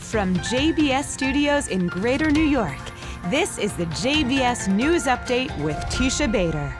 From JBS Studios in Greater New York, this is the JBS News Update with Teisha Bader.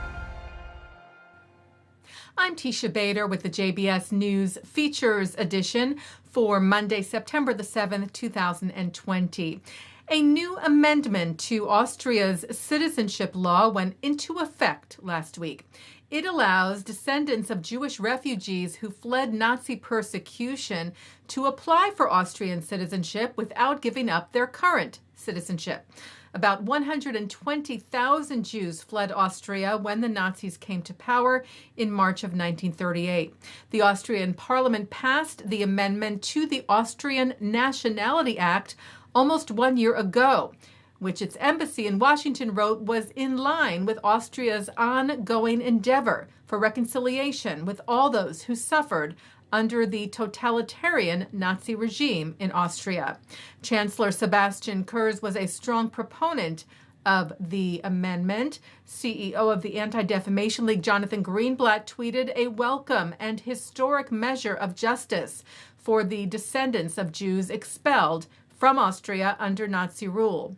I'm Teisha Bader with the JBS News Features Edition for Monday, September the 7th, 2020. A new amendment to Austria's citizenship law went into effect last week. It allows descendants of Jewish refugees who fled Nazi persecution to apply for Austrian citizenship without giving up their current citizenship. About 120,000 Jews fled Austria when the Nazis came to power in March of 1938. The Austrian parliament passed the amendment to the Austrian Nationality Act almost 1 year ago, which its embassy in Washington wrote was in line with Austria's ongoing endeavor for reconciliation with all those who suffered under the totalitarian Nazi regime in Austria. Chancellor Sebastian Kurz was a strong proponent of the amendment. CEO of the Anti-Defamation League, Jonathan Greenblatt, tweeted a welcome and historic measure of justice for the descendants of Jews expelled from Austria under Nazi rule.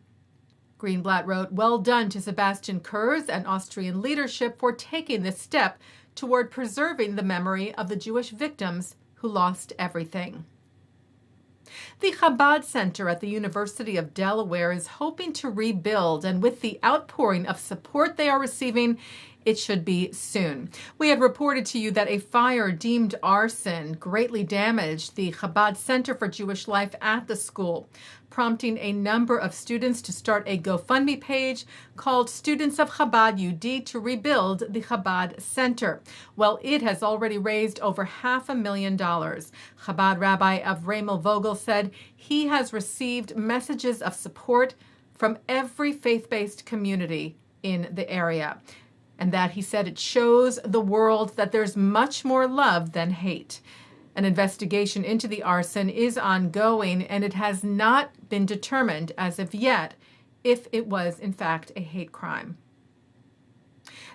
Greenblatt wrote, "Well done to Sebastian Kurz and Austrian leadership for taking this step toward preserving the memory of the Jewish victims who lost everything." The Chabad Center at the University of Delaware is hoping to rebuild, and with the outpouring of support they are receiving, it should be soon. We had reported to you that a fire deemed arson greatly damaged the Chabad Center for Jewish Life at the school, prompting a number of students to start a GoFundMe page called Students of Chabad UD to rebuild the Chabad Center. Well, it has already raised over $500,000. Chabad Rabbi Avremel Vogel said he has received messages of support from every faith-based community in the area, and that he said it shows the world that there's much more love than hate. An investigation into the arson is ongoing, and it has not been determined as of yet if it was in fact a hate crime.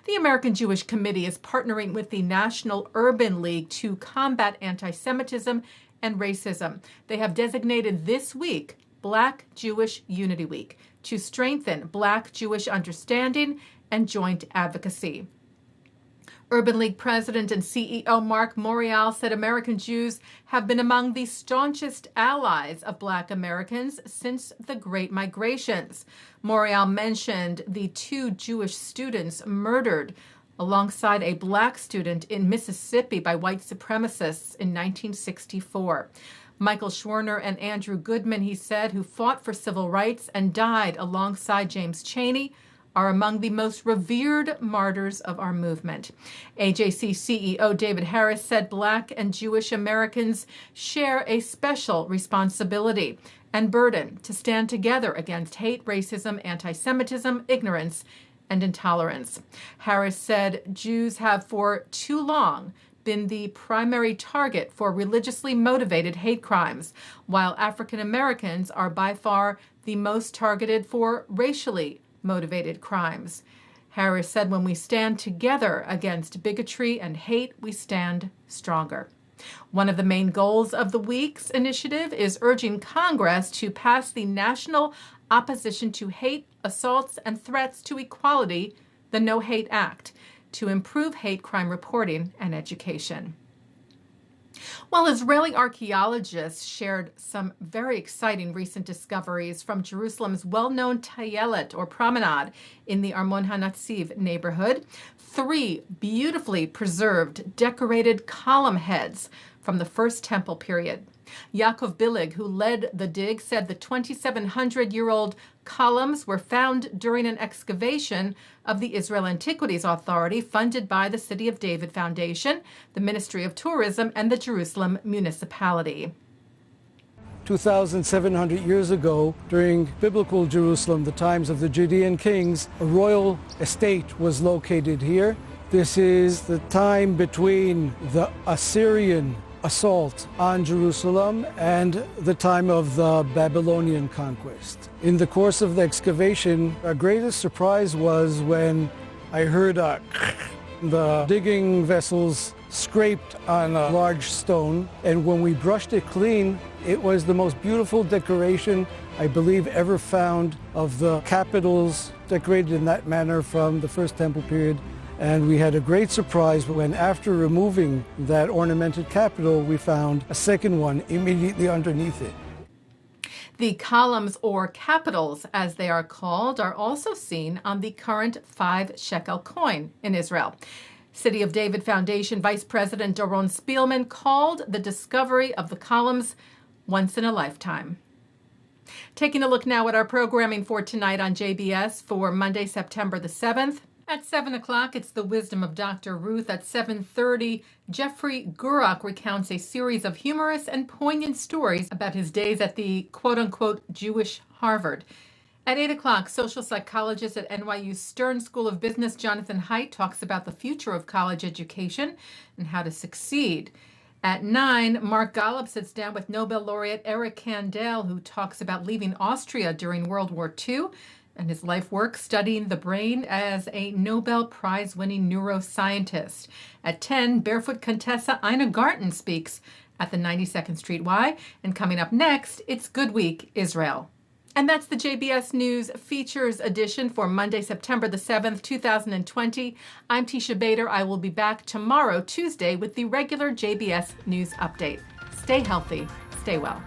The American Jewish Committee is partnering with the National Urban League to combat anti-Semitism and racism. They have designated this week Black Jewish Unity Week to strengthen Black Jewish understanding and joint advocacy. Urban League President and CEO Mark Morial said American Jews have been among the staunchest allies of Black Americans since the Great Migrations. Morial mentioned the 2 Jewish students murdered alongside a Black student in Mississippi by white supremacists in 1964. Michael Schwerner and Andrew Goodman, he said, who fought for civil rights and died alongside James Chaney, are among the most revered martyrs of our movement. AJC CEO David Harris said Black and Jewish Americans share a special responsibility and burden to stand together against hate, racism, anti-Semitism, ignorance, and intolerance. Harris said Jews have for too long been the primary target for religiously motivated hate crimes, while African Americans are by far the most targeted for racially motivated crimes. Harris said, when we stand together against bigotry and hate, we stand stronger. One of the main goals of the week's initiative is urging Congress to pass the National Opposition to Hate, Assaults, and Threats to Equality, the No Hate Act, to improve hate crime reporting and education. Well, Israeli archaeologists shared some very exciting recent discoveries from Jerusalem's well-known Tayelet, or Promenade, in the Armon HaNatziv neighborhood. 3 beautifully preserved, decorated column heads from the First Temple period. Yaakov Billig, who led the dig, said the 2,700-year-old columns were found during an excavation of the Israel Antiquities Authority funded by the City of David Foundation, the Ministry of Tourism, and the Jerusalem Municipality. 2,700 years ago, during biblical Jerusalem, the times of the Judean kings, a royal estate was located here. This is the time between the Assyrian assault on Jerusalem and the time of the Babylonian conquest. In the course of the excavation, our greatest surprise was when I heard a The digging vessels scraped on a large stone, and when we brushed it clean, it was the most beautiful decoration I believe ever found of the capitals decorated in that manner from the First Temple period. And we had a great surprise when, after removing that ornamented capital, we found a second one immediately underneath it. The columns, or capitals as they are called, are also seen on the current 5-shekel coin in Israel. City of David Foundation Vice President Doron Spielman called the discovery of the columns once in a lifetime. Taking a look now at our programming for tonight on JBS for Monday, September the 7th. At 7 o'clock, it's The Wisdom of Dr. Ruth. At 7:30, Jeffrey Gurok recounts a series of humorous and poignant stories about his days at the quote-unquote Jewish Harvard. At 8 o'clock, social psychologist at NYU Stern School of Business, Jonathan Haidt, talks about the future of college education and how to succeed. At 9, Mark Golub sits down with Nobel laureate Eric Kandel, who talks about leaving Austria during World War II and his life work studying the brain as a Nobel Prize-winning neuroscientist. At 10, Barefoot Contessa Ina Garten speaks at the 92nd Street Y. And coming up next, it's Good Week, Israel. And that's the JBS News Features edition for Monday, September the 7th, 2020. I'm Teisha Bader. I will be back tomorrow, Tuesday, with the regular JBS News Update. Stay healthy. Stay well.